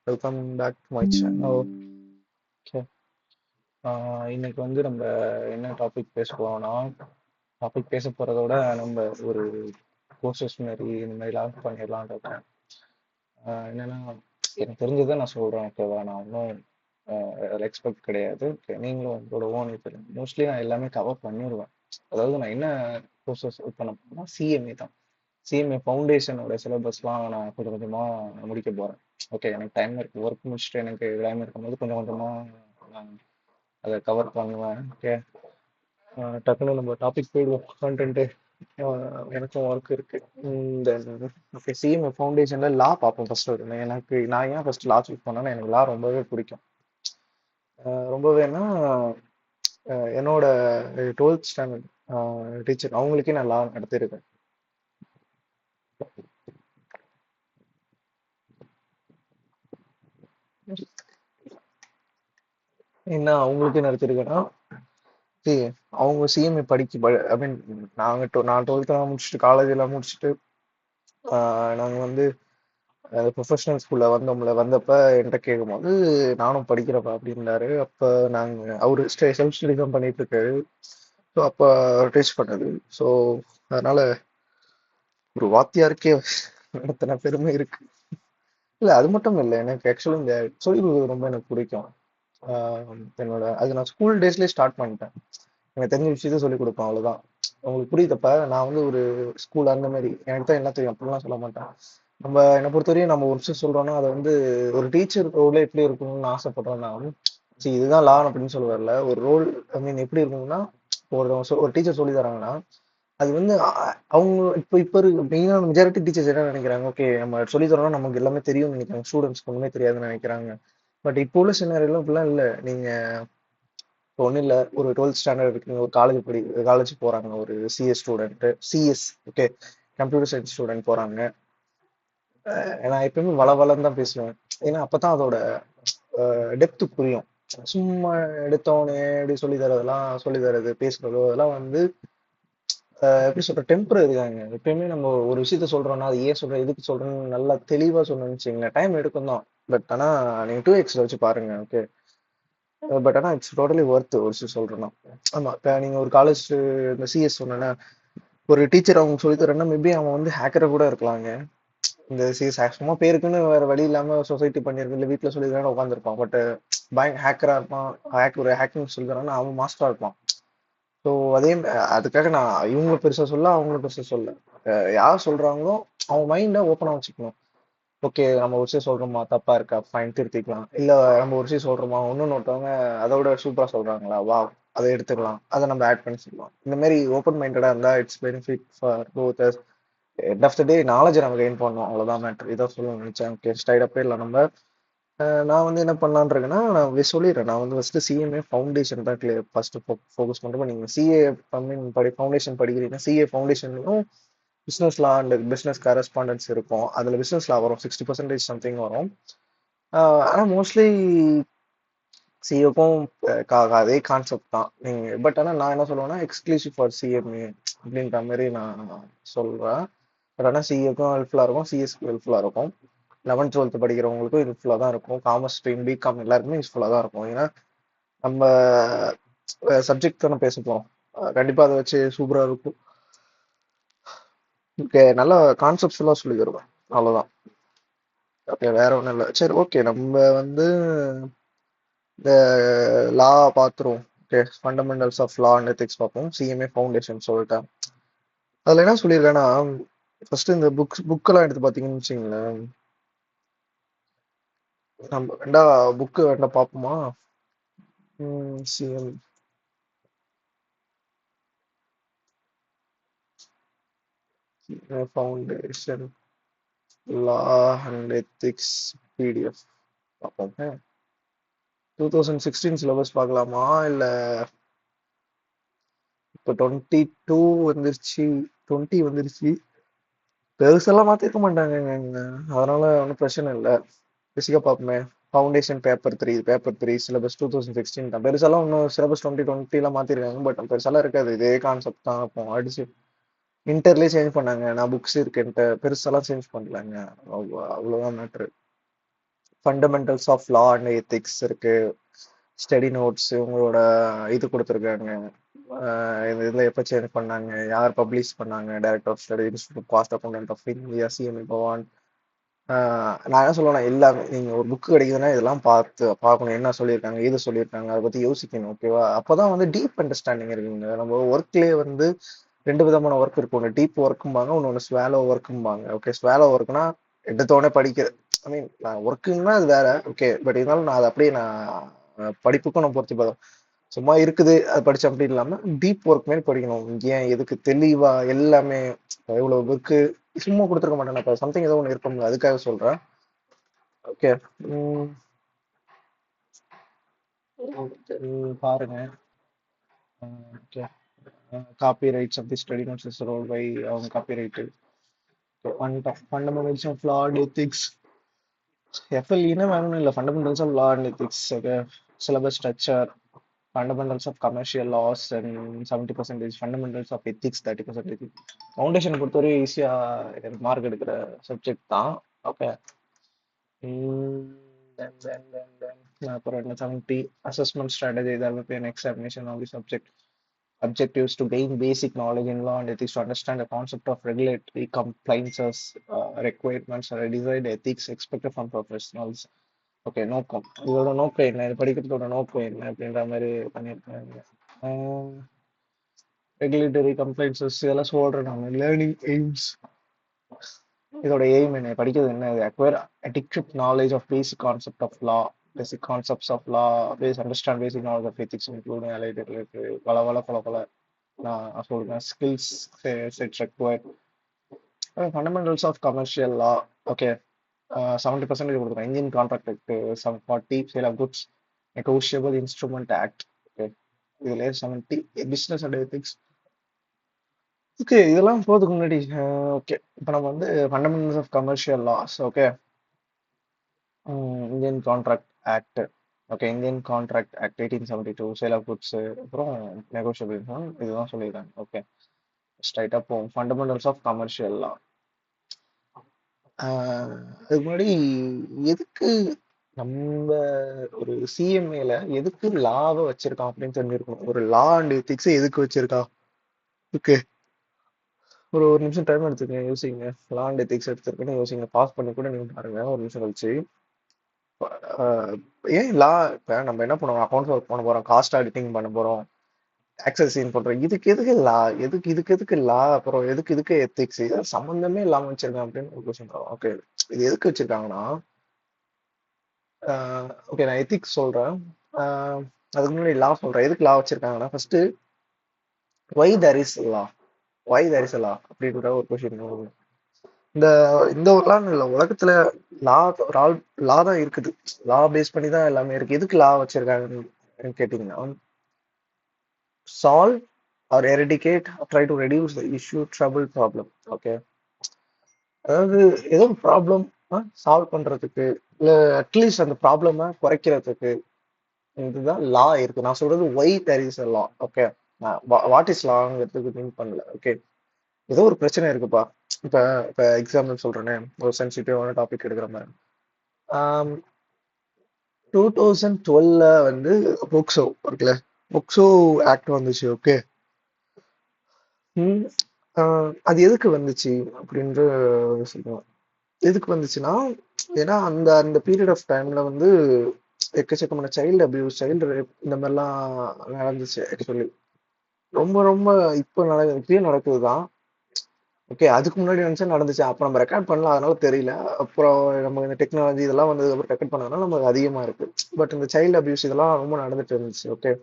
Welcome back to my channel. Okay, இன்னைக்கு வந்து நம்ம என்ன டாபிக் பேச போறோம்னா, டாபிக் பேச போறத விட நம்ம ஒரு கோர்சஸ் மாதிரி இந்த மாதிரி லான்ச் பண்ணிடலாம்னு இருக்கேன். என்னன்னா, எனக்கு தெரிஞ்சதை நான் சொல்றேன். ஓகேவா? நான் ஒன்றும் எக்ஸ்பெக்ட் கிடையாது. ஓகே, நீங்களும் உங்களோட ஓன் இது மோஸ்ட்லி நான் எல்லாமே கவர் பண்ணிடுவேன். அதாவது நான் என்ன கோர்சஸ் பண்ண போறேன்னா சிஎம்ஏ தான். சிஎம்ஏ ஃபவுண்டேஷனோட சிலபஸ்லாம் நான் கொஞ்சம் கொஞ்சமாக முடிக்க போகிறேன். ஓகே, எனக்கு டைம் இருக்கு, ஒர்க் முடிச்சுட்டு எனக்கு டைம் இருக்கும்போது கொஞ்சம் கொஞ்சமாக நான் அதை கவர் பண்ணுவேன். ஓகே, டக்குன்னு நம்ம டாபிக் போயிடுவோம். கண்டென்ட்டு எனக்கும் ஒர்க் இருக்கு. இந்த ஓகே, சிஎம்ஏ ஃபவுண்டேஷனில் லா பார்ப்போம் ஃபர்ஸ்ட். நான் ஏன் ஃபர்ஸ்ட் லா சூஸ் பண்ணேன்னா எனக்கு லா ரொம்பவே பிடிக்கும். ரொம்பவேனா என்னோட 12th ஸ்டாண்டர்ட் டீச்சர் அவங்களுக்கே நான் லா நடத்திருக்கேன். என்ன அவங்களுக்கே நடத்திருக்கேன்னா, அவங்க சிஎம்ஏ ஐ மீன் நான் 12th முடிச்சுட்டு காலேஜ் எல்லாம் முடிச்சுட்டு நாங்கள் வந்து ப்ரொஃபஷனல் ஸ்கூல்ல வந்தப்ப என்கிட்ட கேட்கும்போது நானும் படிக்கிறப்ப அப்படின்னாரு. அப்போ அவரு செல்ஃப் ஸ்டடி தான் பண்ணிட்டு இருக்காரு. ஸோ அப்போ டீச் பண்ணது. ஸோ அதனால ஒரு வாத்தியாருக்கே நடத்தின பெருமை இருக்கு. இல்லை, அது மட்டும் இல்லை, எனக்கு ஆக்சுவலி இந்த சொல்லி கொடுக்குறது ரொம்ப எனக்கு பிடிக்கும். அது நான் ஸ்கூல் டேஸ்லேயே ஸ்டார்ட் பண்ணிட்டேன். எனக்கு தெரிஞ்ச விஷயத்த சொல்லி கொடுப்பேன், அவ்வளவுதான். உங்களுக்கு புரியுதப்ப நான் வந்து ஒரு ஸ்கூல் அந்த மாதிரி எனக்கு தான் என்ன தெரியும் அப்படிலாம் சொல்ல மாட்டேன். நம்ம என்னை பொறுத்தவரையும் நம்ம ஒரு விஷயம் சொல்றோம்னா அதை வந்து ஒரு டீச்சர் ரோல எப்படி இருக்கணும்னு ஆசைப்படுறோம்னா, சரி இதுதான் லா அப்படின்னு சொல்லுவார்ல ஒரு ரோல். ஐ மீன் எப்படி இருக்கணும்னா, ஒரு டீச்சர் சொல்லி தராங்கன்னா அது வந்து அவங்க இப்ப இருக்க மெயினான மெஜாரிட்டி டீச்சர்ஸ் என்ன நினைக்கிறாங்க, ஓகே நம்ம சொல்லி தரோம்னா நமக்கு எல்லாமே தெரியும்னு நினைக்கிறாங்க, ஸ்டூடெண்ட்ஸ்க்கு ஒண்ணுமே தெரியாதுன்னு நினைக்கிறாங்க. பட் இப்போ உள்ள சினாரியெல்லாம் இப்படிலாம் இல்லை. நீங்க இப்போ ஒன்றும் இல்லை, ஒரு 12th ஸ்டாண்டர்ட் இருக்குங்க, ஒரு காலேஜ் போறாங்க, ஒரு CS student, CS okay, computer science student போறாங்க. நான் எப்பயுமே வளவலன்னு தான் பேசுவேன். ஏன்னா அப்பதான் அதோட டெப்த் புரியும். சும்மா எடுத்தோடனே எப்படி சொல்லி தரது பேசுறதோ அதெல்லாம் வந்து எப்படி சொல்ற டெம்பரரி தாங்க. எப்பயுமே நம்ம ஒரு விஷயத்த சொல்றோம்னா அது ஏன் சொல்றோம் எதுக்கு சொல்றோம்னு நல்லா தெளிவா சொன்னோம்னு வச்சுக்கோங்க, டைம் எடுக்கும் தான். பட் ஆனா நீங்க 2x வச்சு பாருங்க. ஓகே, பட் ஆனா இட்ஸ் டோட்டலி ஒர்த் ஒரு விஷயம் சொல்றேன்னா. ஆமா, இப்போ நீங்க ஒரு காலேஜ் இந்த சிஎஸ் சொன்னா ஒரு டீச்சர் அவங்க சொல்லி தரேன்னா மேபி அவன் வந்து ஹேக்கரை கூட இருக்கலாங்க. இந்த சிஎஸ் சும்மா பேருக்குன்னு வேற வழி இல்லாம சொசைட்டி பண்ணிருக்கு, இல்லை வீட்டில் சொல்லி தானே உட்காந்துருப்பான். பட் ஹேக்கரா இருப்பான், ஒரு ஹேக்கிங் சொல்லி தரான்னா அவன் மாஸ்டரா இருப்பான். ஸோ அதுக்காக நான் இவங்க பெருசா சொல்ல அவங்களும் பெருசா சொல்ல, யார் சொல்றாங்களோ அவங்க மைண்டை ஓப்பனா வச்சுக்கணும். ஓகே, நம்ம ஒரு விஷயம் சொல்றோமா தப்பா இருக்கா, ஃபைன் திருத்திக்கலாம். இல்ல நம்ம ஒரு விஷயம் சொல்றோமா இன்னொன்னு ஒருத்தவங்க அதோட சூப்பரா சொல்றாங்களா, வா அதை எடுத்துக்கலாம், அதை நம்ம ஆட் பண்ணி சொல்லலாம். இந்த மாதிரி ஓப்பன் மைண்டடா இருந்தா it's benefit for both us. End of the day knowledge நம்ம கெயின் பண்ணணும், அவ்வளவுதான் மேட்ரு. இதான் சொல்லணும்னு நினைச்சேன். ஓகே, ஸ்ட்ரைட்டா போயிடலாம் நம்ம. நான் வந்து என்ன பண்ணலான்னு இருக்கேன்னா, நான் சொல்லிடுறேன். நான் வந்து ஃபர்ஸ்ட் சிஎம்ஏ ஃபவுண்டேஷன் தான் ஃபர்ஸ்ட் ஃபோக்கஸ் பண்ணுறேன். நீங்கள் சிஏ ஃபவுண்டேஷன் படிக்கிறீங்கன்னா சிஏ ஃபவுண்டேஷன்லையும் business law and business correspondence இருக்கும். அதில் பிஸ்னஸ் லா வரும், 60% சம்திங் வரும். ஆனால் மோஸ்ட்லி சிஏக்கும் அதே கான்செப்ட் தான் நீங்க. பட் ஆனால் நான் என்ன சொல்லுவேன்னா எக்ஸ்க்ளூசிவ் ஃபார் சிஎம்ஏ அப்படின்ற மாதிரி நான் சொல்றேன். பட் ஆனால் சிஏக்கும் ஹெல்ப்ஃபுல்லாக இருக்கும், சிஎஸ்க்கு ஹெல்ப்ஃபுல்லாக இருக்கும். 11th 12th படிக்கிறவங்களுக்கும் யூஸ்ஃபுல்லாக தான் இருக்கும். காமர்ஸ் ஸ்ட்ரீம் பிகாம் எல்லாருக்குமே யூஸ்ஃபுல்லாக தான் இருக்கும். ஏன்னா நம்ம சப்ஜெக்ட் தானே பேச போகிறோம், கண்டிப்பாக அதை வச்சு சூப்பராக இருக்கும். ஓகே, நல்ல கான்செப்ட்ஸ் எல்லாம் சொல்லி தருவேன், அவ்வளோதான். ஓகே, வேற ஒன்றும் இல்லை. சரி, ஓகே, நம்ம வந்து இந்த லா பார்த்துருவோம். Okay, fundamentals of law and ethics பார்ப்போம். சிஎம்ஏ ஃபவுண்டேஷன் சொல்லிட்டேன். அதில் என்ன சொல்லியிருக்கேன்னா, ஃபர்ஸ்ட் இந்த புக்கெல்லாம் எடுத்து பார்த்தீங்கன்னு வச்சுங்களேன், நம்ம புக்கு பார்ப்போமா. CM foundation law and ethics PDF பார்ப்போம். 2016 சிலபஸ் பார்க்கலாமா, இல்லை இப்போ 22 வந்துருச்சு, 20 வந்துருச்சு. பெருசெல்லாம் மாற்றிருக்க மாட்டாங்க, அதனால ஒன்றும் பிரச்சனை இல்லை. பேசிக்காக பார்ப்போமே. ஃபவுண்டேஷன் பேப்பர் த்ரீ சிலபஸ் 2016 தான். பெருசெல்லாம் இன்னும் சிலபஸ் 2020 மாற்றிருக்காங்க. பட் பெருசெல்லாம் இருக்காது, இதே கான்செப்ட் தான் இருக்கும். அடிச்சு இன்டர்லேயே சேஞ்ச் பண்ணாங்க. நான் புக்ஸ் இருக்குன்ட்டு பெருசெல்லாம் சேஞ்ச் பண்ணலாங்க, அவ்வளோதான் matter. Fundamentals of law and ethics இருக்கு. ஸ்டடி நோட்ஸ் உங்களோட இது கொடுத்துருக்காங்க. இதில் எப்போ சேஞ்ச் பண்ணாங்க, யார் பப்ளிஷ் பண்ணாங்க, director of study, institute cost accountant of India, CMA Bhawan. நான் என்ன சொல்லுவேன், எல்லாமே நீங்கள் ஒரு புக்கு கிடைக்குதுன்னா இதெல்லாம் பார்க்கணும், என்ன சொல்லியிருக்காங்க, எது சொல்லியிருக்காங்க, அதை பற்றி யோசிக்கணும். ஓகேவா? அப்போதான் வந்து டீப் அண்டர்ஸ்டாண்டிங் இருக்குங்க. நம்ம ஒர்க்லேயே வந்து ரெண்டு விதமான ஒர்க் இருக்கும். ஒன்று டீப் ஒர்க்கும்பாங்க, ஒன்று ஸ்வேலோ ஒர்க்கும்பாங்க. ஓகே, ஸ்வேலோ ஒர்க்னா எடுத்தோடனே படிக்கிறது. ஐ மீன் நான் ஒர்க்குன்னா அது வேற. ஓகே, பட் இருந்தாலும் நான் அதை அப்படியே நான் படிப்புக்கும் நான் பொறுத்து பார்த்தேன். சும்மா இருக்குது அது படிச்ச அப்படி இல்லாம டீப் ஒர்க் மாதிரி படிக்கணும். ஏன் எதுக்கு தெளிவா எல்லாமே எவ்வளவு ஒர்க்கு சும்மா கொடுத்துருக்க மாட்டேன். இப்போ சம்திங் ஏதோ ஒன்று இருக்கும், அதுக்காக சொல்றேன். ஓகே, பாருங்க. Okay, copyrights of the study notes is role by அவங்க copyright. Fundamentals of law and ethics. எஃப்எல்இனா வேணும் இல்லை, fundamentals of law and ethics. Okay, syllabus structure, fundamentals of commercial laws and 70% fundamentals of ethics 30%. Foundation பொறுத்தவரை ஈஸியா mark எடுக்கிற subject தான். Okay, அப்புறம் என்ன 70 assessment strategy, that will be an examination of the subject. Objectives to gain basic knowledge in law and ethics, to understand the concept of regulatory compliances, requirements, or decide ethics expected from professionals. Okay, நோக்கம், இதோட நோக்கம் என்ன, இது படிக்கிறதோட நோக்கம் என்ன அப்படின்ற மாதிரி பண்ணியிருக்காங்க. ரெகுலேட்டரி கம்ப்ளைண்ட்ஸஸ் இதெல்லாம் சொல்றேன் நான். லேர்னிங் எய்ம்ஸ், இதோட எய்ம் என்ன, படிக்கிறது என்ன, acquire adequate knowledge of basic concept of law, basic concepts of law, understand basic knowledge of ethics including allied regulatory பல நான் சொல்றேன். Skills set required, fundamentals of commercial law. Okay, 70% கொடுக்குறேன். Indian contract act 40, sale of goods, negotiable instrument act. Okay, இதுல 70 business and ethics. Okay, இதெல்லாம் போறதுக்கு முன்னாடி okay, இப்போ நம்ம வந்து fundamentals of commercial laws. Okay, Indian contract act. Okay, Indian contract act 1872, sale of goods, அப்புறம் negotiable இதுதான் சொல்லியிருக்காங்க. ஓகே, ஸ்ட்ரைட்டாக போவோம். Fundamentals of commercial law. அதுக்கு முன்னாடி எதுக்கு நம்ம ஒரு சிஎம்ஏல எதுக்கு லாவை வச்சிருக்கான் அப்படின்னு தெரிஞ்சிருக்கணும். ஒரு லா அண்ட் எத்திக்ஸ் எதுக்கு வச்சிருக்கா? ஓகே, ஒரு நிமிஷம் டைம் எடுத்துக்கங்க, யோசிங்க. லா அண்ட் எத்திக்ஸ் எடுத்துருக்கேன்னு யோசிங்க. பாஸ் பண்ணி கூட நீங்க பாருங்க ஒரு நிமிஷம் கழிச்சு. ஏன் லா? இப்போ நம்ம என்ன பண்ணுவோம், அக்கௌண்ட்ஸ் ஒர்க் பண்ண போறோம், காஸ்ட் ஆடிட்டிங் பண்ண போறோம், டாக்ஸஸ் சீன் பண்றோம். இதுக்கு லா? இதுக்கு லா? அப்புறம் இதுக்கு எத்திக்ஸ்? இது சம்பந்தமே இல்லாம வச்சிருக்காங்க அப்படின்னு ஒரு கொஸ்டின். ஓகே, இது எதுக்கு வச்சிருக்காங்கன்னா, ஓகே நான் எத்திக்ஸ் சொல்றேன், அதுக்கு முன்னாடி லா சொல்றேன். எதுக்கு லா வச்சிருக்காங்கன்னா, first why there is law, why there is law அப்படின்ற ஒரு கொஸ்டின். இந்த இந்த ஒரு லா இல்லை, உலகத்துல லா லா தான் இருக்குது. லா பேஸ் பண்ணி தான் எல்லாமே இருக்கு. எதுக்கு லா வச்சிருக்காங்கன்னு கேட்டீங்கன்னா, solve or eradicate, try to reduce the issue, trouble, problem. Okay, அதாவது ஏதோ ஒரு ப்ராப்ளம் சால்வ் பண்றதுக்கு, இல்ல அட்லீஸ்ட் அந்த ப்ராப்ளமை குறைக்கிறதுக்கு இதுதான் லா இருக்கு. நான் சொல்றது why there is a law. Okay, what is லாங்கிறதுக்கு மீன் பண்ணல. ஓகே, ஏதோ ஒரு பிரச்சனை இருக்குப்பா. இப்ப இப்ப எக்ஸாம்பிள் சொல்றேனே, ஒரு சென்சிட்டிவான டாபிக் எடுக்கிற மாதிரி. 2012 வந்து போக்சோ இருக்குல்ல, போக்சோ ஆக்ட் வந்துச்சு. ஓகே, அது எதுக்கு வந்துச்சு அப்படின்ற சொல்லுவேன். எதுக்கு வந்துச்சுன்னா, ஏன்னா அந்த அந்த பீரியட் ஆஃப் டைம்ல வந்து எக்கச்சக்கமான சைல்டு அபியூஸ், சைல்டு ரேப் இந்த மாதிரிலாம் நடந்துச்சு. ஆக்சுவலி ரொம்ப ரொம்ப இப்பயும் நடக்குதுதான். ஓகே, அதுக்கு முன்னாடி நினைச்சா நடந்துச்சு. அப்போ நம்ம ரெக்கார்ட் பண்ணலாம், அதனால தெரியல. அப்புறம் நம்ம இந்த டெக்னாலஜி இதெல்லாம் வந்து ரெக்கார்ட் பண்ணதுனால நமக்கு அதிகமா இருக்கு. பட் இந்த சைல்டு அபியூஸ் இதெல்லாம் ரொம்ப நடந்துட்டு இருந்துச்சு. ஓகே,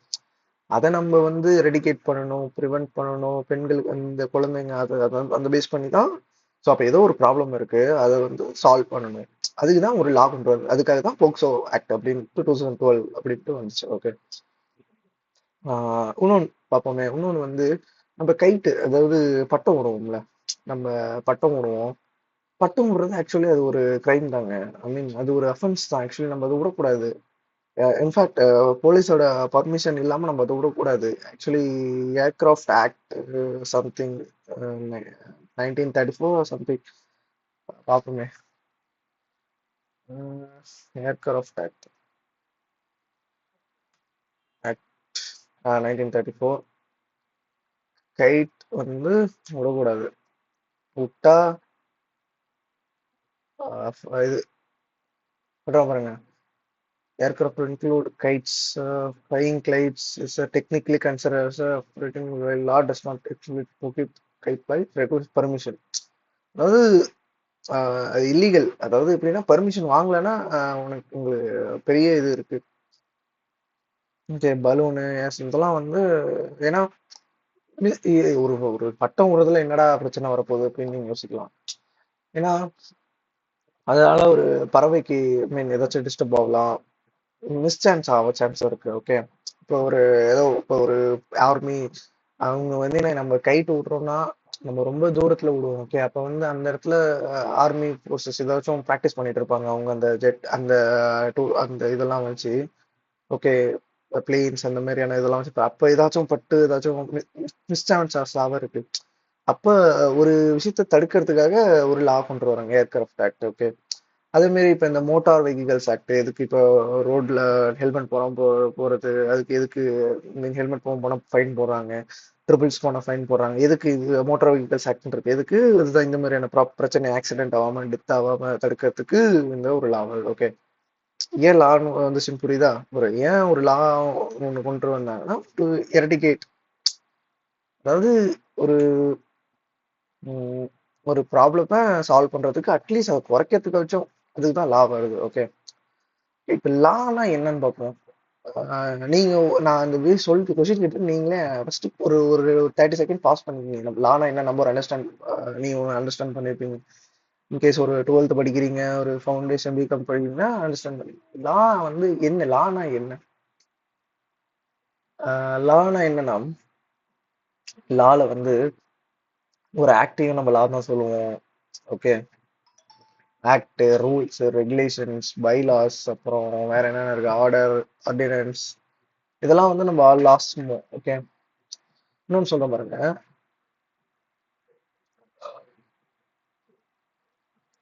அதை நம்ம வந்து ரெடிகேட் பண்ணணும், ப்ரிவென்ட் பண்ணணும். பெண்களுக்கு அந்த குழந்தைங்க அதை அந்த பேஸ் பண்ணி தான். ஸோ அப்போ ஏதோ ஒரு ப்ராப்ளம் இருக்கு, அதை வந்து சால்வ் பண்ணணும். அதுக்கு தான் ஒரு லா கொண்டு வருது. அதுக்காக தான் போக்சோ ஆக்ட் அப்படின்னு 2012 அப்படின்ட்டு வந்துச்சு. ஓகே, இன்னொன்று பார்ப்போமே. இன்னொன்று வந்து நம்ம கைட்டு, அதாவது பட்டம் விடுவோம்ல, நம்ம பட்டம் விடுவோம். பட்டம் விடுறது ஆக்சுவலி அது ஒரு கிரைம் தாங்க. ஐ மீன் அது ஒரு அஃபென்ஸ் தான். ஆக்சுவலி நம்ம அதை விடக்கூடாது. இன்ஃபேக்ட் போலீஸோட பர்மிஷன் இல்லாம நம்ம அதை விடக்கூடாது. Actually aircraft act something 1934 something பார்ப்போமே. Aircraft act 1934. கைட் வந்து விடக்கூடாது. விட்டா இது விட்றோம் பாருங்க. Aircraft include kites. Flying kites is technically considered as a operating while law does not actually prohibit kite flight requires permission. அதாவது அது இல்லீகல். அதாவது எப்படின்னா பர்மிஷன் வாங்கலைன்னா உனக்கு உங்களுக்கு பெரிய இது இருக்கு. ஓகே, பலூனு இதெல்லாம் வந்து ஏன்னா ஒரு ஒரு பட்டம் விடுறதுல என்னடா பிரச்சனை வரப்போகுது அப்படின்னு நீங்க யோசிக்கலாம். ஏன்னா அதனால ஒரு பறவைக்கு மீன் ஏதாச்சும் டிஸ்டர்ப் ஆகலாம், மிஸ்சான்ஸ் ஆக சான்ஸ் இருக்கு. ஓகே, இப்போ ஒரு ஏதோ இப்போ ஒரு ஆர்மி அவங்க வந்து நம்ம கைட்டு விட்றோம்னா நம்ம ரொம்ப தூரத்துல விடுவோம். ஓகே, அப்போ வந்து அந்த இடத்துல ஆர்மி ஃபோர்ஸஸ் ஏதாச்சும் ப்ராக்டிஸ் பண்ணிட்டு இருப்பாங்க அவங்க அந்த ஜெட் அந்த அந்த இதெல்லாம் வச்சு. ஓகே, பிளேன்ஸ் அந்த மாதிரியான இதெல்லாம் வச்சு அப்போ ஏதாச்சும் பட்டு ஏதாச்சும் மிஸ்சான்ஸ் ஆக இருக்கு. அப்ப ஒரு விஷயத்த தடுக்கிறதுக்காக ஒரு லா கொண்டு வராங்க, ஏர்கிராஃப்ட் ஆக்ட். ஓகே, அதே மாதிரி இப்ப இந்த மோட்டார் வெஹிக்கல்ஸ் ஆக்ட் எதுக்கு இப்போ ரோட்ல ஹெல்மெட் போடாம போறது, அதுக்கு எதுக்கு ஹெல்மெட் போனா ஃபைன் போடுறாங்க, ட்ரிபிள்ஸ் போனா ஃபைன் போடுறாங்க, எதுக்கு இது மோட்டார் வெஹிக்கல்ஸ் ஆக்ட் இருக்கு, எதுக்கு இதுதான் இந்த மாதிரியான பிரச்சனை ஆக்சிடென்ட் ஆகாம டெத் ஆகாம தடுக்கிறதுக்கு இந்த ஒரு லா. ஓகே, ஏன் லான்னு வந்துச்சு புரியுதா? ஏன் ஒரு லா ஒன்று கொண்டு வந்தாங்கன்னா டு எரடிகேட், அதாவது ஒரு ஒரு ப்ராப்ளத்தை சால்வ் பண்றதுக்கு அட்லீஸ்ட் அதை குறைக்கிறதுக்காச்சும் அதுக்கு தான் லா வருது. ஓகே, இப்ப லானா என்னன்னு பார்ப்போம். நீங்க நான் அந்த சொல்லிட்டு கொஸ்டின் கேட்டு நீங்களே ஃபர்ஸ்ட் ஒரு ஒரு 30 செகண்ட் பாஸ் பண்ணிருக்கீங்க. லானா என்ன நம்பர் அண்டர்ஸ்டாண்ட், நீங்க அண்டர்ஸ்டாண்ட் பண்ணிருப்பீங்க. இன்கேஸ் ஒரு 12th படிக்கிறீங்க, ஒரு ஃபவுண்டேஷன் பிகாம் படிக்கிறீங்கன்னா அண்டர்ஸ்டாண்ட் பண்ணி. லா வந்து என்ன, லானா என்ன? லானா என்னன்னா, லால வந்து ஒரு ஆக்டையும் நம்ம லா தான் சொல்லுவோம். Okay, act, rules, regulations, bylaws, அப்புறம் வேற என்னென்ன இருக்கு, ஆர்டர், ஆர்டினன்ஸ், இதெல்லாம் வந்து நம்ம ஆல் லாஸ். ஓகே, இன்னொன்னு சொல்ல பாருங்க.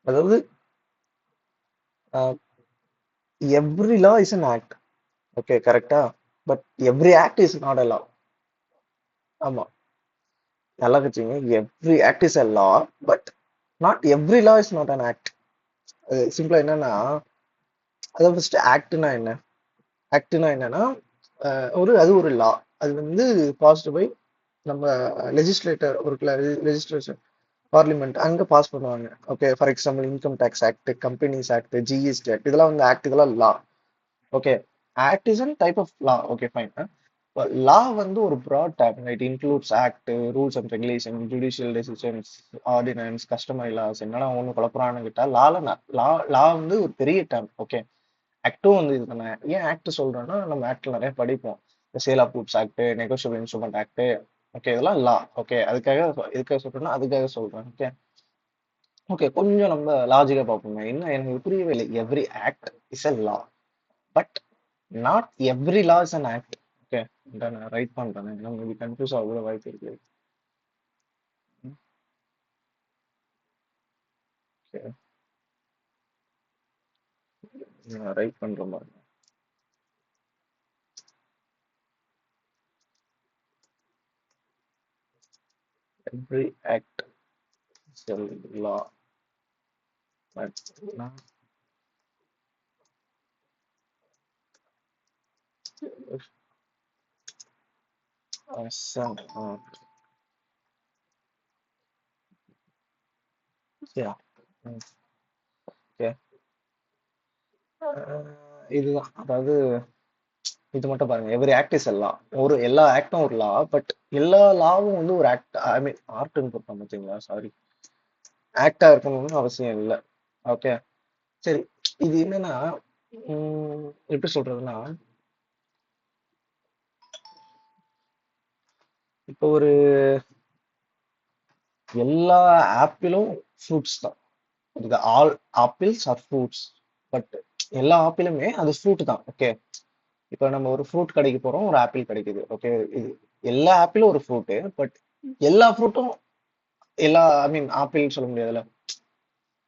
அதாவது every law is an act. Okay, கரெக்டா? But every act is not a law. ஆமா, நல்லா வச்சுங்க. Every act is a law, but not every law is not an act. சிம்பிளா என்னன்னா, அதாவது ஃபர்ஸ்ட் ஆக்ட்னா என்ன? ஆக்ட்னா என்னன்னா அது ஒரு லா. அது வந்து பாஸ்ட் பை நம்ம லெஜிஸ்லேட்டர் ஒரு லெஜிஸ்லேஷன் பார்லிமெண்ட் அங்க பாஸ் பண்ணுவாங்க. Okay, for example income tax act, companies act, GST act, இதெல்லாம் வந்து ஆக்ட், இதெல்லாம் law. Okay, act is an type of law. Okay, fine. Law வந்து ஒரு broad term. It includes act, rules and regulation, judicial decisions, ordinance, customary laws. என்னடா ஒன்று குழப்பறான்னு கேட்டா லா லா வந்து ஒரு பெரிய டேம். ஓகே, ஆக்டும் வந்து இது தானே. ஏன் ஆக்ட் சொல்றேன்னா, நம்ம ஆக்ட்ல நிறைய படிப்போம். Sale of goods act, negotiable instrument act. Okay, இதெல்லாம் லா. ஓகே, எதுக்காக சொல்றேன்னா அதுக்காக சொல்றேன். ஓகே, ஓகே, கொஞ்சம் நம்ம லாஜிக்கா பார்ப்போங்க. என்ன எனக்கு புரியவே இல்லை. Every act is a law, but not every law is an act. Okay, நான் ரைட் பண்றேன். உங்களுக்கு கன்ஃபியூஸ் ஆக வாய்ப்பு இருக்கு. ஓகே, நான் ரைட் பண்ற மாதிரி. Every act is a law, but not okay. இதுதான், அதாவது இது மட்டும் பாருங்க. எவ்ரி ஆக்ட் இஸ் லா. ஒரு எல்லா ஆக்டும் ஒரு லா, பட் எல்லா லாவும் வந்து ஒரு ஆக்ட், ஐ மீன் ஆர்ட்னு போட்டோம் பார்த்தீங்களா, சாரி, ஆக்டா இருக்கணும்னு அவசியம் இல்லை. ஓகே, சரி. இது என்னன்னா எப்படி சொல்றதுன்னா, இப்போ ஒரு எல்லா ஆப்பிளும் ஃப்ரூட்ஸ் தான். இது all apples R fruits, but எல்லா ஆப்பிளுமே அது ஃப்ரூட் தான். ஓகே, இப்போ நம்ம ஒரு ஃப்ரூட் கடைக்கு போறோம், ஒரு ஆப்பிள் கிடைக்குது. ஓகே, இது எல்லா ஆப்பிளும் ஒரு ஃப்ரூட்டு, பட் எல்லா ஃப்ரூட்டும் எல்லா ஐ மீன் ஆப்பிள் சொல்ல முடியாதுல்ல.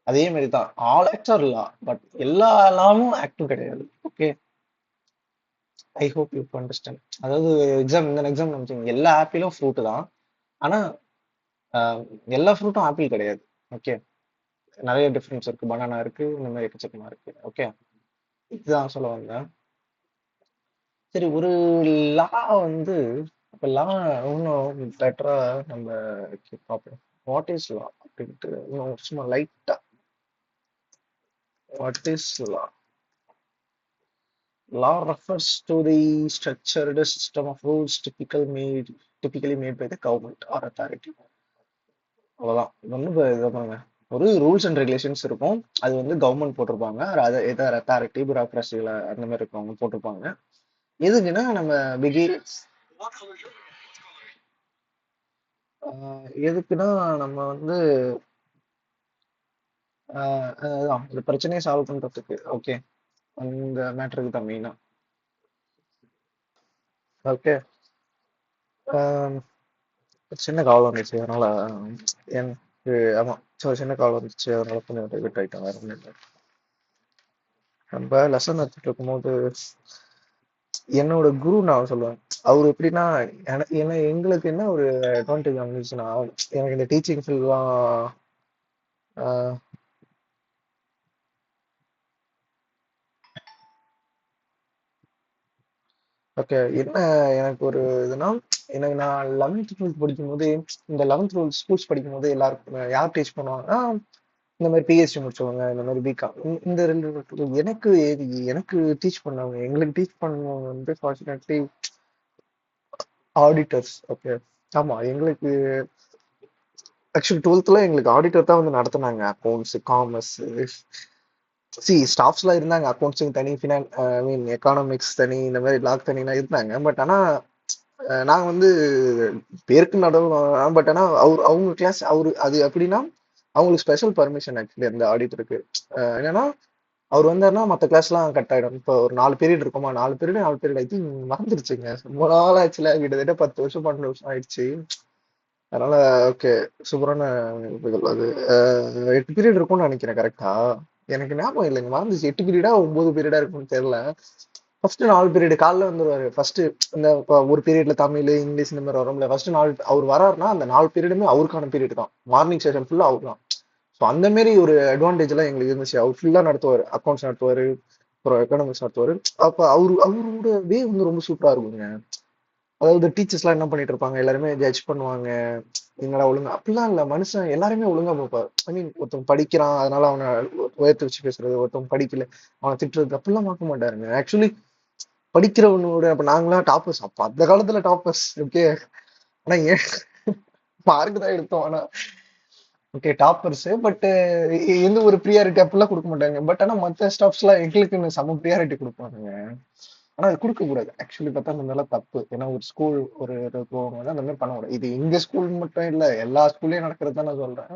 அதே மாதிரி தான் all acts are law, but எல்லா லாவும் ஆக்டும் கிடையாது. Okay, I hope you understand. அதாவது எக்ஸாம், இந்த எக்ஸாம் நினைச்சீங்க எல்லா ஆப்பிளும் ஃப்ரூட் தான், ஆனா ஆஹ், எல்லா ஃப்ரூட்டும் ஆப்பிள் கிடையாது. ஓகே, நிறைய டிஃபரன்ஸ் இருக்கு, பனானா இருக்கு, இந்த மாதிரி எக்கச்சக்கமா இருக்கு. ஓகே, இதுதான் சொல்ல வந்தேன். சரி, ஒரு லா வந்து, அப்ப லா இன்னும் பெட்டரா நம்ம பார்ப்போம். வாட் இஸ் லா அப்படின்ட்டு இன்னும் சும்மா லைட்டா, what is law? Law refers to the structured system of rules typically made by the government or authority. அவ்வளவுதான். இது வந்து இதை பாருங்க, ஒரு ரூல்ஸ் அண்ட் ரெகுலேஷன்ஸ் இருக்கும். அது வந்து கவர்மெண்ட் போட்டிருப்பாங்க, அது ஏதாவது அத்தாரிட்டி பியூரோக்ரஸில அந்த மாதிரி இருக்கவங்க போட்டிருப்பாங்க. எதுக்குன்னா நம்ம பிகின், எதுக்குன்னா நம்ம வந்து அதுதான் இந்த பிரச்சனையை சால்வ் பண்றதுக்கு. ஓகே, அந்த மேட்டருக்கு தான் மெயினா. ஓகே, சின்ன கால் வந்துச்சு அதனால எனக்கு, ஆமா, ஸோ சின்ன கால் வந்துச்சு அதனால கொஞ்சம் விட் ஆயிட்டேன், வேற ஒன்றும் இல்லை. நம்ம லெசன் எடுத்துட்டு இருக்கும்போது என்னோட குரு நான் சொல்லுவேன், அவர் எப்படின்னா, என்ன எங்களுக்கு என்ன ஒரு அட்வான்டேஜ் வந்துச்சுன்னா, எனக்கு இந்த டீச்சிங் ஃபீல்ட்லாம் ஓகே, என்ன எனக்கு ஒரு இதுனா, எனக்கு நான் 11th 12th படிக்கும் போது, இந்த 11th 12th ஸ்கூல்ஸ் படிக்கும் போது எல்லாருக்கும் யார் டீச் பண்ணுவாங்கன்னா, இந்த மாதிரி பிஹெச்டி முடிச்சவங்க, இந்த மாதிரி பிகாம், இந்த ரெண்டு எனக்கு எனக்கு டீச் பண்ணவங்க, எங்களுக்கு டீச் பண்ணவங்க வந்து ஃபார்ச்சுனேட்லி ஆடிட்டர்ஸ். ஓகே, ஆமா, எங்களுக்கு ஆக்சுவலி 12th எங்களுக்கு ஆடிட்டர் தான் வந்து நடத்துனாங்க. அக்கௌண்ட்ஸ், காமர்ஸ், ஸ்டாஃப்ஸ்லாம் இருந்தாங்க. அக்கௌண்ட்ஸுக்கு தனி, ஃபினான் ஐ மீன் எக்கானாமிக்ஸ் தனி, இந்த மாதிரி லாக் தனிலாம் இருந்தாங்க. பட் ஆனா நாங்க வந்து பேருக்கு நடுவில், பட் ஆனா அவங்க கிளாஸ் அவரு அது எப்படின்னா, அவங்களுக்கு ஸ்பெஷல் பர்மிஷன் ஆக்சுவலி அந்த ஆடிட்டருக்கு. என்னன்னா, அவர் வந்தாருன்னா மற்ற கிளாஸ்லாம் கட் ஆயிடும். இப்போ ஒரு 4 பீரியட் இருக்குமா, 4 பீரியட் ஐ திங்க் மறந்துருச்சுங்க, ரொம்ப நாள் ஆச்சுல, கிட்டத்தட்ட 10 வருஷம் 12 வருஷம் ஆயிடுச்சு. அதனால ஓகே, சூப்பரான இதுகள் அது. 8 பீரியட் இருக்கும்னு நினைக்கிறேன் கரெக்டா. எனக்கு ஞாபகம் இல்லைங்க, மறந்துச்சு. 8 பீரியடா 9 பீரியடா இருக்கும்னு தெரியல. ஃபர்ஸ்ட் 4 பீரியட் காலைல வந்துருவாரு. ஃபர்ஸ்ட் இந்த ஒரு பீரியட்ல தமிழ், இங்கிலீஷ் இந்த மாதிரி வரும்ல. ஃபர்ஸ்ட் 4 அவர் வராருன்னா அந்த 4 பீரியடுமே அவருக்கான பீரியட் தான். மார்னிங் செஷன் ஃபுல்லா அவர் தான். ஸோ அந்த மாதிரி ஒரு அட்வான்டேஜ் எல்லாம் எங்களுக்கு இருந்துச்சு. அவர் ஃபுல்லா நடத்துவார், அக்கௌண்ட்ஸ் நடத்துவாரு, அப்புறம் எக்கனாமிக்ஸ் நடத்துவாரு. அப்ப அவரோட வே வந்து ரொம்ப சூப்பரா இருக்குங்க. அதாவது டீச்சர்ஸ் எல்லாம் என்ன பண்ணிட்டு இருப்பாங்க, எல்லாருமே ஜட்ஜ் பண்ணுவாங்க, என்னடா ஒழுங்கா, அப்படிலாம் இல்ல. மனுஷன் எல்லாருமே ஒழுங்கா பார்ப்பாரு. ஐ மீன், ஒருத்தன் படிக்கிறான் அதனால அவனை உயர்த்தி வச்சு பேசுறது, ஒருத்தன் படிக்கல அவனை திட்டுறது, அப்படிலாம் பார்க்க மாட்டாருங்க. ஆக்சுவலி படிக்கிறவனோட, அப்ப நாங்களாம் டாப்பர்ஸ், அப்ப அந்த காலத்துல டாப்பர்ஸ். ஓகே, ஆனா ஏன் மார்க் தான் எடுத்தோம். ஆனா ஓகே, டாப்பர்ஸ், பட் எந்த ஒரு ப்ரியாரிட்டி அப்படிலாம் கொடுக்க மாட்டாங்க. பட் ஆனா மத்த ஸ்டாஃப்ஸ் எல்லாம் எங்களுக்கு செம ப்ரியாரிட்டி கொடுப்பாங்க. ஆனா அது கொடுக்க கூடாது. ஆக்சுவலி பார்த்தா அந்த மாதிரிலாம் தப்பு. ஏன்னா ஒரு ஸ்கூல் ஒரு போகும்போது அந்த மாதிரி பண்ணக்கூடாது. இது எங்க ஸ்கூல் மட்டும் இல்ல, எல்லா ஸ்கூல்லயும் நடக்கிறது தான் நான் சொல்றேன்.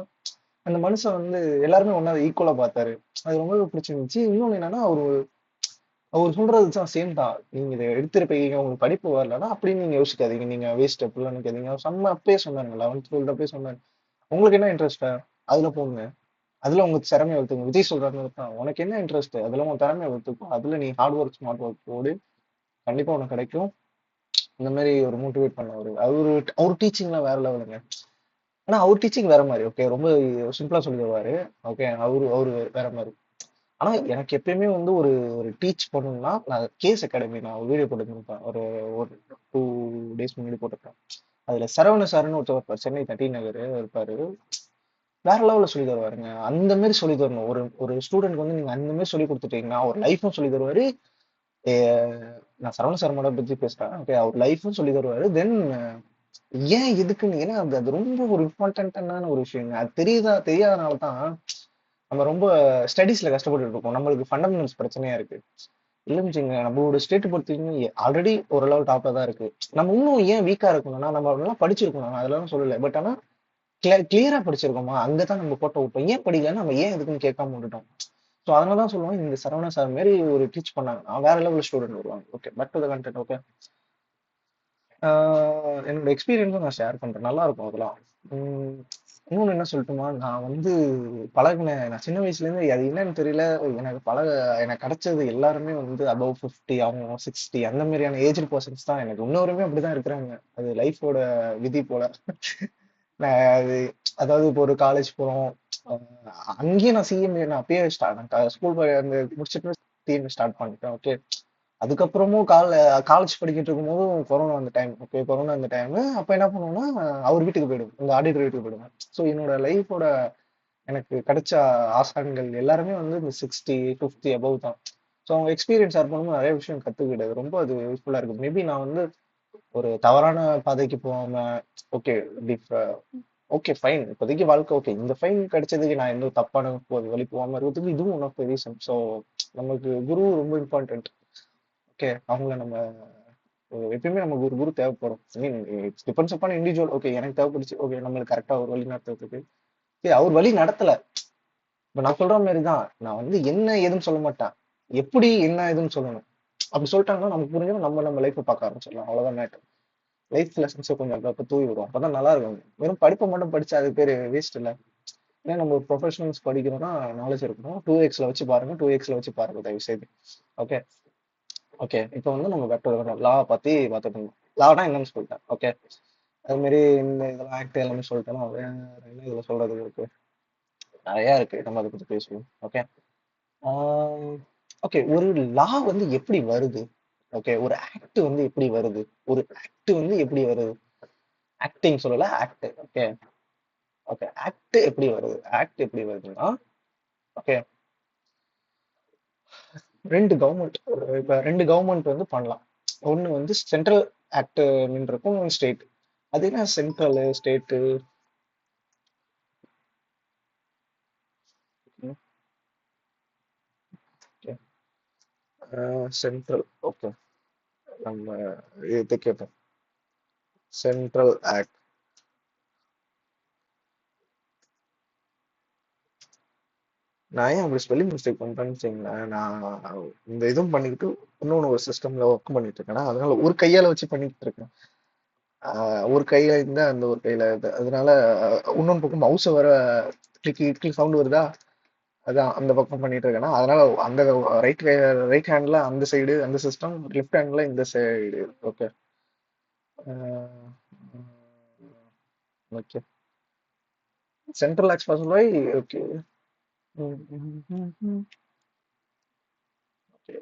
அந்த மனுஷன் வந்து எல்லாருமே ஒன்னா ஈக்குவலா பார்த்தாரு. அது ரொம்ப பிடிச்சிருந்துச்சு. இன்னொன்னு என்னன்னா, அவரு அவர் சொல்றது தான் சேம் தான். நீங்க இதை எடுத்திருப்பீங்க, உங்களுக்கு படிப்பு வரலன்னா அப்படின்னு நீங்க யோசிக்காதீங்க, நீங்க வேஸ்ட் அப்படிலாம் நினைக்காதீங்க. செம்ம அப்பயே சொன்னாங்க, 11th 12th அப்பயே சொன்னாங்க, உங்களுக்கு என்ன இன்ட்ரெஸ்டா அதுல போங்க, அதுல உங்க திறமையை வளர்த்துங்க. விஜய் சொல்ற மாதிரி தான், உனக்கு என்ன இன்ட்ரெஸ்ட் அதுல உங்க திறமையை வளர்த்துக்கும், அதுல நீ ஹார்ட் ஒர்க் ஸ்மார்ட் ஒர்க் போடு, கண்டிப்பா உனக்கு கிடைக்கும். இந்த மாதிரி ஒரு மோட்டிவேட் பண்ணவர். அவர் டீச்சிங்லாம் வேற லெவலுங்க. ஆனா அவர் டீச்சிங் வேற மாதிரி. ஓகே, ரொம்ப சிம்பிளா சொல்லி தருவாரு. ஓகே, அவரு வேற மாதிரி. ஆனா எனக்கு எப்பயுமே வந்து ஒரு ஒரு டீச் பண்ணணும்னா, நான் கேஸ் அகாடமி நான் ஒரு வீடியோ போட்டுருப்பேன், ஒரு ஒரு 2 days முன்னாடி போட்டிருப்பேன். அதுல சரவண சார்னு ஒருத்தர் இருப்பார், சென்னை தட்டி நகர் இருப்பாரு. வேற லெவல்ல சொல்லி தருவாருங்க. அந்த மாதிரி சொல்லி தரணும். ஒரு ஒரு ஸ்டூடெண்ட் வந்து நீங்க அந்த மாதிரி சொல்லி கொடுத்துட்டீங்கன்னா, ஒரு லைஃப்பும் சொல்லி தருவாரு. ஏ, நான் சரவண சர்மாவை பத்தி பேசுறேன். ஓகே, அவர் லைஃப்பும் சொல்லி தருவாரு. தென் ஏன் எதுக்குன்னு, ஏன்னா அது அது ரொம்ப ஒரு இம்பார்ட்டன்டான ஒரு விஷயங்க. அது தெரியாதனால தான் நம்ம ரொம்ப ஸ்டடீஸ்ல கஷ்டப்பட்டு இருக்கோம். நம்மளுக்கு ஃபண்டமெண்டல்ஸ் பிரச்சனையா இருக்கு. இல்லைன்னு நம்மளோட ஸ்டேட் பொறுத்தவரைக்கும் ஆல்ரெடி ஓரளவு டாப்ல தான் இருக்கு. நம்ம இன்னும் ஏன் வீக்கா இருக்கணும்னா, நம்ம நல்லா படிச்சிருக்கணும், நான் அதெல்லாம் சொல்லல. பட் ஆனா கிளியரா படிச்சிருக்கோமா, அங்கதான் நம்ம கோட்டை விட்டோம். ஏன் படிக்கலன்னா நம்ம ஏன் எதுக்குன்னு கேட்காம விட்டுட்டோம். ஸோ அதனாலதான் சொல்லுவாங்க, இந்த சரவணா சார் மாதிரி ஒரு டீச் பண்ணாங்க வேற லெவல் ஸ்டூடெண்ட் வருவாங்க. Okay, but to the content. Okay, என்னோட எக்ஸ்பீரியன்ஸும் நான் ஷேர் பண்றேன், நல்லா இருக்கும் அதெல்லாம். இன்னொன்னு என்ன சொல்லட்டுமா, நான் வந்து நான் சின்ன வயசுல இருந்து அது என்னன்னு தெரியல. எனக்கு எனக்கு கிடைச்சது எல்லாருமே வந்து அபவ் 50, அவங்க 60 அந்த மாதிரியான ஏஜ்டு பர்சன்ஸ் தான். எனக்கு இன்னொருமே அப்படிதான் இருக்கிறாங்க. அது லைஃபோட விதி போல. நான் அது அதாவது இப்போ ஒரு காலேஜ் போறோம். அங்கேயும் நான் சிஎம்ஏ நான் அப்பயே ஸ்கூல் அந்த முடிச்சிட்டு சிஎம்ஏ ஸ்டார்ட் பண்ணிட்டேன். ஓகே. அதுக்கப்புறமும் காலேஜ் படிக்கிட்டு இருக்கும்போதும் கொரோனா அந்த டைம். ஓகே, கொரோனா அந்த டைம். அப்ப என்ன பண்ணுவோம்னா, அவர் வீட்டுக்கு போயிடுவோம். இந்த ஆடிட்டர் வீட்டுக்கு போயிடுவேன். ஸோ என்னோட லைஃபோட எனக்கு கிடைச்ச ஆசான்கள் எல்லாருமே வந்து இந்த 60, 50 அபவ் தான். ஸோ அவங்க எக்ஸ்பீரியன்ஸ் ஷேர் பண்ணும்போது நிறைய விஷயம் கத்துக்கிட்டது. ரொம்ப அது யூஸ்ஃபுல்லா இருக்கு. மேபி நான் வந்து ஒரு தவறான பாதைக்கு போகாம, ஓகே, ஓகே ஃபைன், இப்போதைக்கு வாழ்க்கை ஓகே, இந்த ஃபைன் கிடைச்சதுக்கு நான் எந்த தப்பான வழி போகாம இருக்கிறதுக்கு இதுவும் one of the reason. So நமக்கு குரு ரொம்ப இம்பார்ட்டன்ட். ஓகே, அவங்கள நம்ம எப்பயுமே நமக்கு ஒரு குரு தேவைப்படும். I mean it's depends upon individual. Okay, எனக்கு தேவைப்படுச்சு. ஓகே, நம்மளுக்கு கரெக்டா ஒரு வழி நடத்துறதுக்கு. அவர் வழி நடத்தல. இப்ப நான் சொல்ற மாதிரி தான். நான் வந்து என்ன ஏதுன்னு சொல்ல மாட்டேன். எப்படி என்ன ஏதுன்னு சொல்லணும். அப்படி சொல்லிட்டாங்கன்னா நமக்கு புரிஞ்சும் நம்ம லைஃப்பை பார்க்க ஆரம்பிச்சிடலாம். அவ்வளவுதான் மேட்டர். லைஃப் லெசன்ஸை கொஞ்சம் அப்ப தூவி விடும். அப்பதான் நல்லா இருக்கும். வெறும் படிப்பை மட்டும் படிச்சா அது பேரு வேஸ்ட் இல்ல. ஏன்னா நம்ம ஒரு ப்ரொஃபஷனல்ஸ் படிக்கிறோம்னா நாலேஜ் இருக்கணும். 2x வச்சு பாருங்க, 2x வச்சு பாருங்க தயவு செய்து. ஓகே. ஓகே, இப்போ வந்து நம்ம பேக் லா பத்தி பார்த்துட்டு இருந்தோம். லானா என்னன்னு சொல்லிட்டேன். ஓகே, அது மாதிரி இந்த இதெல்லாம் ஆக்ட் எல்லாமே சொல்லிட்டேன்னா வேற என்ன இதுல சொல்றது இருக்கு, நிறைய இருக்கு. நம்ம அதை பத்தி பேசுவோம். ஓகே. ஓகே, ஒரு லா வந்து எப்படி வருது? ஓகே, ஒரு ஆக்ட் வந்து எப்படி வருது? ஒரு ஆக்ட் வந்து எப்படி வருது? ஆக்டிங் சொல்லல, ஆக்ட். ஓகே. ஓகே, ஆக்ட் எப்படி வருது? ஆக்ட் எப்படி வருதுன்னா, ஓகே, இப்ப ரெண்டு கவர்மெண்ட் வந்து பண்ணலாம். ஒண்ணு வந்து சென்ட்ரல் ஆக்ட் இருக்கும், ஸ்டேட். அது என்ன சென்ட்ரல் ஸ்டேட்? சென்ட்ரல். ஓகே, நம்ம இது கேட்போம். Central act. நான் ஏன் அப்படி ஸ்பெல்லிங் மிஸ்டேக் பண்றேன்னு வச்சுங்களேன். நான் இந்த இதுவும் பண்ணிக்கிட்டு இன்னொன்னு ஒரு சிஸ்டம்ல ஒர்க் பண்ணிட்டு இருக்கேன். அதனால ஒரு கையால வச்சு பண்ணிட்டு இருக்கேன். ஒரு கையில இருந்தா அந்த ஒரு கையில இது. அதனால இன்னொன்று பக்கம் மவுஸை வர கிளிக் கிளிக் சவுண்ட் வருதா, அதான் அந்த பக்கம் பண்ணிட்டு இருக்கேன்னா அதனால அந்த ரைட் ஹேண்ட்ல அந்த சைடு அந்த சிஸ்டம், லெஃப்ட் ஹேண்ட்ல இந்த சைடு. ஓகே. ஓகே, சென்ட்ரல் எக்ஸ்பாஸ் பை. ஓகே.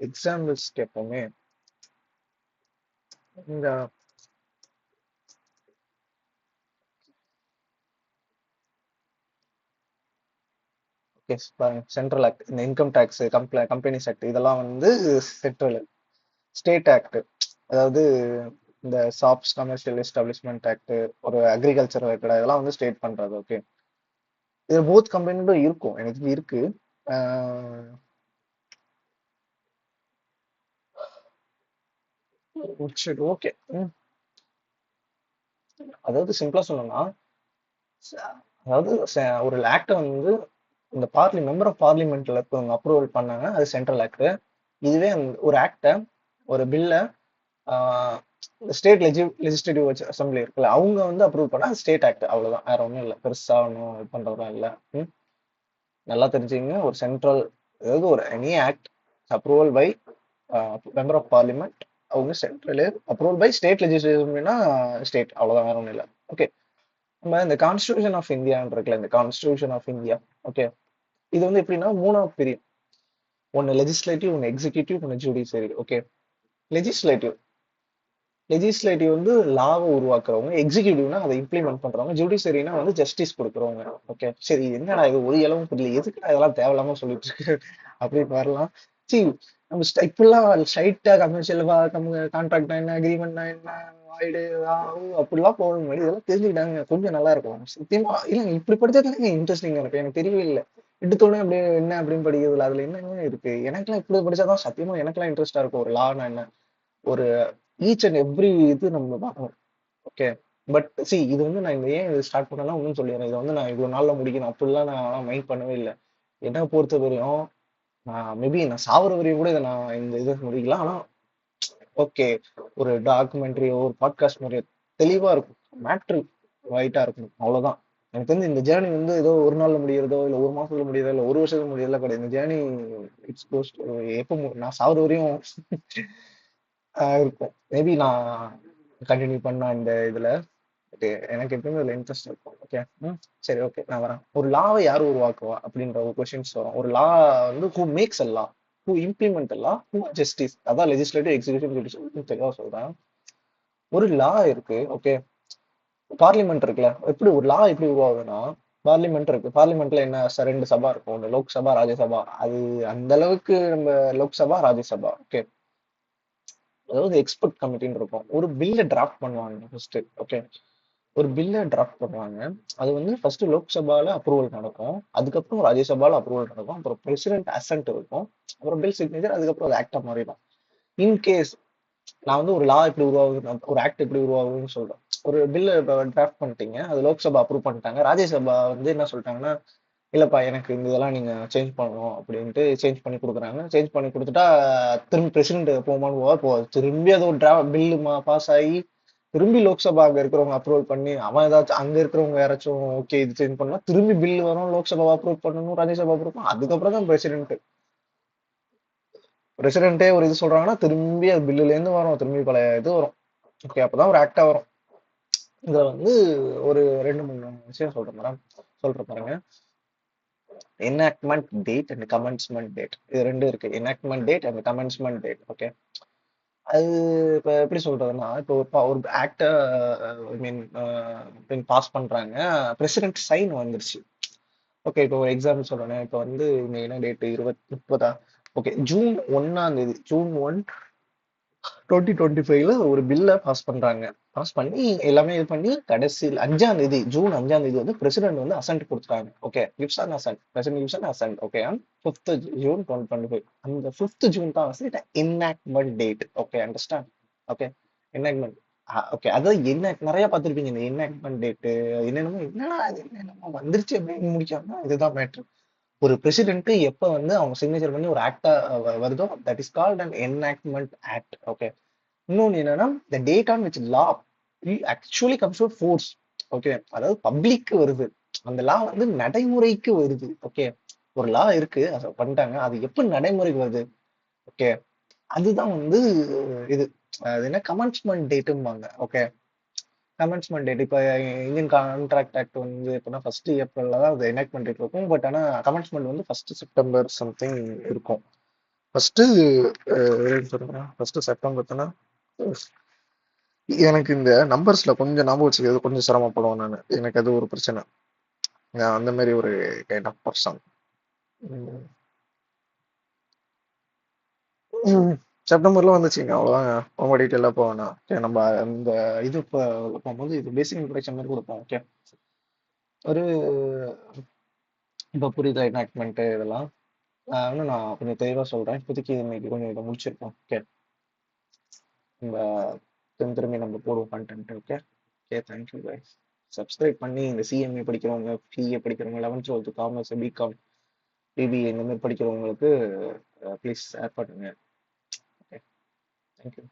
எக்ஸாம்பிள்ஸ் கேட்போமே. இந்த ஓகே பாருங்க, சென்ட்ரல் ஆக்ட், இந்த இன்கம் டேக்ஸ், கம்பெனிஸ் ஆக்ட் இதெல்லாம் வந்து சென்ட்ரல். ஸ்டேட் ஆக்ட் அதாவது இந்த ஷாப்ஸ் கமர்ஷியல் எஸ்டாப்ளிஷ்மெண்ட் ஆக்ட், ஒரு அக்ரிகல்ச்சர் ரிலேட்டட், இதெல்லாம் வந்து ஸ்டேட் பண்றது. ஓகே, இது போத் கம்பெனிலும் இருக்கும், எனக்கு இருக்கு. சரி, ஓகே. அதாவது சிம்பிளா சொல்லணும்னா, அதாவது ஒரு ஆக்டை வந்து இந்த மெம்பர் ஆஃப் பார்லிமெண்ட்ல இருக்கவங்க அப்ரூவல் பண்ணாங்க, அது சென்ட்ரல் ஆக்ட். இதுவே ஒரு ஆக்டை, ஒரு பில்ல ஸ்டேட் லெஜிஸ்லேட்டிவ் அசம்பிளி இருக்குல்ல, அவங்க வந்து அப்ரூவ் பண்ணா ஸ்டேட் ஆக்ட். அவ்வளவுதான், வேற ஒன்றும் இல்லை, பெருசா ஒன்றும் இது பண்றதுலாம் இல்லை. நல்லா தெரிஞ்சுங்க. ஒரு சென்ட்ரல், அதாவது ஒரு any act approval by member of parliament, அவங்க சென்ட்ரல். அப்ரூவல் பை ஸ்டேட் லெஜிஸ்லேட்டிவ்னா ஸ்டேட், அவ்வளவுதான், வேற ஒன்றும் இல்லை. ஓகே. நம்ம இந்த கான்ஸ்டியூஷன் ஆஃப் இந்தியான்னு இருக்குல்ல, இந்த கான்ஸ்டியூஷன் ஆஃப் இந்தியா. ஓகே, இது வந்து எப்படின்னா மூணா பிரியும். ஒன்னு லெஜிஸ்லேட்டிவ், ஒன்னு எக்ஸிக்யூட்டிவ், ஒன்னு ஜுடிஷியரி. ஓகே. லெஜிஸ்லேட்டிவ் லெஜிஸ்லேட்டிவ் வந்து லாவை உருவாக்குறவங்க, எக்ஸிக்யூட்டிவ்னா அதை இம்ப்ளிமெண்ட் பண்றவங்க, ஜுடிஷியரினா வந்து ஜஸ்டிஸ் கொடுக்குறவங்க. ஓகே, சரி, என்னடா இது ஒரு இளவும் புரியல, எதுக்குடா இதெல்லாம் தேவையில்லாம சொல்லிட்டு இருக்கு அப்படின்னு வரலாம். சரி, நம்ம இப்படிலாம் ஸ்ட்ரைட்டா கமர்ஷியல் கான்ட்ராக்ட்னா என்ன, அக்ரிமெண்ட்னா என்ன, வாய்டு அப்படிலாம் போக முன்னாடி இதெல்லாம் தெரிஞ்சுக்கிட்டாங்க கொஞ்சம் நல்லா இருக்கும். சத்தியமா இல்லைங்க, இப்படி படிச்சதுல இன்ட்ரெஸ்டிங் எனக்கு தெரியவே இல்லை. எடுத்தோடனே அப்படியே என்ன அப்படின்னு படிக்கிறதுல அதுல என்னங்க இருக்கு? எனக்கெல்லாம் இப்படி படிச்சாதான் சத்தியமா எனக்கெல்லாம் இன்ட்ரெஸ்டா இருக்கும். ஒரு லானா என்ன, ஒரு ஈச் அண்ட் எவ்ரி இது நம்ம பார்க்கணும். ஓகே. பட் சி, இது வந்து நான் இந்த ஏன் ஸ்டார்ட் பண்ணேன்னா ஒன்றும் சொல்லிடுறேன். இதை வந்து நான் இவ்வளவு நாள்ல முடிக்கணும் அப்படிலாம் நான் மைண்ட் பண்ணவே இல்லை. என்ன பொறுத்த வரையும் மேபி நான் சாவர வரையும் கூட இதை நான் இந்த இதை முடிக்கலாம். ஆனா ஓகே, ஒரு டாக்குமெண்ட்ரியோ ஒரு பாட்காஸ்ட் மாதிரியோ தெளிவா இருக்கும், மேட்ரு ரைட்டா இருக்கும், அவ்வளவுதான். எனக்கு தெரிஞ்சு இந்த ஜேர்னி வந்து ஏதோ ஒரு நாள்ல முடியறதோ இல்ல ஒரு மாசத்துல முடியறதோ இல்ல ஒரு வருஷத்துல முடியறதோ கிடையாது. இந்த ஜேர்னி இட்ஸ் கோஸ் எப்போ நான் சாகுற வரையும் இருக்கும். மேபி நான் கண்டினியூ பண்ணா இந்த இதுல எனக்கு எப்பவுமே ஒரு இன்ட்ரெஸ்ட் இருக்கும். ஓகே. சரி, ஓகே, நான் வரேன். ஒரு லாவை யார் உருவாக்குவா அப்படின்ற ஒரு கொஸ்டின்ஸ் வரும். ஒரு லா வந்து who maths a law, who implement law, who justice, அதான் லெஜிஸ்லேட்டிவ் எக்ஸிகூட்டிவ் ஜுடிஷியல் தெளிவா சொல்றேன். ஒரு லா இருக்கு, ஓகே. பார்லிமெண்ட் இருக்குல்ல, எப்படி ஒரு லா எப்படி உருவாகுதுன்னா, பார்லிமெண்ட் இருக்கு. பார்லிமெண்ட்ல என்ன ரெண்டு சபா இருக்கும், ஒன்று லோக்சபா, ராஜ்யசபா. அது அந்த அளவுக்கு நம்ம லோக்சபா, ராஜ்யசபா, ஓகே. அதாவது எக்ஸ்பர்ட் கமிட்டின்னு இருக்கும். ஒரு பில்ல டிராஃப்ட் பண்ணுவாங்க ஃபர்ஸ்ட், ஓகே. ஒரு பில்ல டிராஃப்ட் பண்ணுவாங்க. அது வந்து ஃபர்ஸ்ட் லோக்சபால அப்ரூவல் நடக்கும், அதுக்கப்புறம் ராஜ்யசபால அப்ரூவல் நடக்கும், அப்புறம் பிரசிடென்ட் அசென்ட் இருக்கும், அப்புறம் பில் சிக்னேச்சர், அதுக்கப்புறம் அது ஆக்டா மாறிடும். இன்கேஸ் நான் வந்து ஒரு லா எப்படி உருவாகுது, ஒரு ஆக்ட் எப்படி உருவாகுதுன்னு சொல்றேன். ஒரு பில்ல டிராஃப்ட் பண்ணிட்டீங்க, அது லோக்சபா அப்ரூவ் பண்ணிட்டாங்க, ராஜ்யசபா வந்து என்ன சொல்லிட்டாங்கன்னா, இல்லப்பா எனக்கு இந்த இதெல்லாம் நீங்க சேஞ்ச் பண்ணணும் அப்படின்ட்டு சேஞ்ச் பண்ணி கொடுக்குறாங்க. சேஞ்ச் பண்ணி கொடுத்துட்டா திரும்பி பிரசிடென்ட் போகுமான்னு போவாது. திரும்பி அது ஒரு பில்லு பாஸ் ஆகி திரும்பி லோக்சபா அங்க இருக்கிறவங்க அப்ரூவல் பண்ணி, அவன் ஏதாச்சும் அங்க இருக்கிறவங்க யாராச்சும் ஓகே இது சேஞ்ச் பண்ணா திரும்பி பில் வரும், லோக்சபா அப்ரூவ் பண்ணணும், ராஜ்யசபா அப்ரூவ் பண்ணணும், அதுக்கப்புறம் தான் பிரசிடென்ட்டே ஒரு இது சொல்றாங்கன்னா திரும்பி அது பில்லுல இருந்து வரும், திரும்பி பழைய இது வரும். ஓகே, அப்பதான் ஒரு ஆக்டா வரும். இதுல வந்து ஒரு ரெண்டு மூணு விஷயம் சொல்றேன் மேடம், சொல்றேன் பாருங்க. enactment date and commencement date, இது ரெண்டு இருக்கு. enactment date and commencement date, okay. அது இப்ப எப்படி சொல்றதுன்னா, இப்போ ஒரு ஆக்ட ஐ மீன் பாஸ் பண்றாங்க, பிரசிடென்ட் சைன் வந்துருச்சு. ஓகே, இப்போ ஒரு எக்ஸாம்பிள் சொல்றேன். இப்போ வந்து என்ன டேட், 30 ஓகே, ஜூன் 1 2025ல ஒரு பில்ல பாஸ் பண்றாங்க. பாஸ் பண்ணி எல்லாமே இது பண்ணி கடைசியில் 5ஆம் தேதி, ஜூன் 5ஆம் தேதி வந்து பிரசிடென்ட் வந்து அசென்ட் கொடுத்துட்டாங்க. Okay, gives an assent, president gives an assent, okay. 5th June 2025, அந்த 5th ஜூன் தான் வந்து enactment date. Okay, understand? Okay, enactment. Okay, அதான் என்ன நிறைய பார்த்திருப்பீங்க இந்த என்ஆக்ட்மெண்ட் டேட், என்னென்னமோ என்னடா இது என்னென்னமோ வந்துருச்சு அப்படின்னு முடிக்காம இதுதான் மேட்ரு. ஒரு பிரசிடென்ட் எப்ப வந்து அவங்க சிக்னேச்சர் பண்ணி ஒரு ஆக்டா வருதோ, that is called an enactment act, okay. இன்னொன்னு என்னன்னா, the date on which law actually comes to force, okay. அதாவது பப்ளிக் வருது, அந்த லா வந்து நடைமுறைக்கு வருது, ஓகே. ஒரு லா இருக்கு, அதை பண்ணிட்டாங்க, அது எப்ப நடைமுறைக்கு வருது, ஓகே. அதுதான் வந்து இது, அது என்ன கமென்ஸ்மெண்ட் டேட்டும்பாங்க, ஓகே. கமென்ஸ்மெண்ட் டேட் இப்போ இந்தியன் கான்ட்ராக்ட் ஆக்ட் வந்து எப்படின்னா ஃபர்ஸ்ட் ஏப்ரல்ல தான் அது எனாக்ட்மெண்ட் டேட் இருக்கும். பட் ஆனால் கமென்ஸ்மெண்ட் வந்து ஃபர்ஸ்ட் செப்டம்பர் சம்திங் இருக்கும். ஃபர்ஸ்ட் சொல்றேன், ஃபர்ஸ்ட் செப்டம்பர் தானே. எனக்கு இந்த நம்பர்ஸ்ல கொஞ்சம் ஞாபகம் வச்சுக்கிறது கொஞ்சம் சிரமப்படுவேன் நான், எனக்கு அது ஒரு பிரச்சனை. நான் அந்த மாதிரி ஒரு கைண்ட் ஆஃப் பர்சன். செப்டம்பர்ல வந்துச்சுங்க, அவ்வளோதாங்க. ரொம்ப டீட்டெயிலாக போவேண்ணா. ஓகே, நம்ம இந்த இது இப்போ போகும்போது இது பேசிக் இன்ட்ரடக்ஷன் மாதிரி கொடுப்போம், ஓகே. ஒரு இப்போ புரியுதா எனாக்ட்மெண்ட் இதெல்லாம். இன்னும் நான் கொஞ்சம் தெளிவாக சொல்கிறேன். இப்போதைக்கு இன்னைக்கு கொஞ்சம் இதை முடிச்சிருக்கோம், ஓகே. நம்ம திரும்பி நம்ம போடுவோம் content, okay. Okay, thank you guys. Subscribe பண்ணி இந்த சிஎம்ஏ படிக்கிறவங்க, பிஏ படிக்கிறவங்க, 11th 12th commerce, BCom, BBA இந்த மாதிரி படிக்கிறவங்களுக்கு ப்ளீஸ் ஷேர் பண்ணுங்க, ஓகே. தேங்க்யூ.